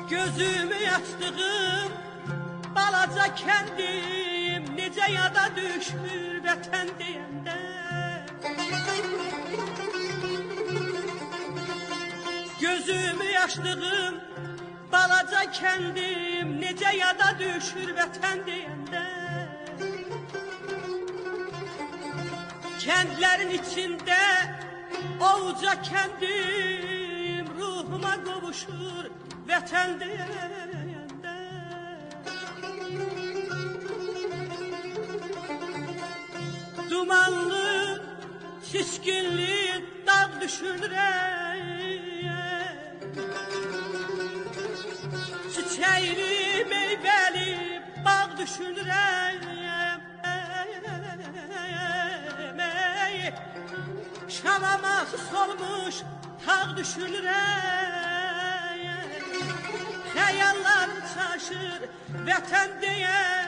Gözümü açtığım balaca kendim necə yada düşmür vətən deyəndə. Gözümü açtığım balaca kendim necə yada düşür vətən deyəndə. Kəndlərin içində ovuca kendim ruhuma qovuşur vətən deyəndə. Dumanlı, şişkinli dağ düşünürəm, çiçəkli, meyvəli bağ düşünürəm. Şamama solmuş tağ düşünürəm. Xəyallarım çaşır vətən deyən.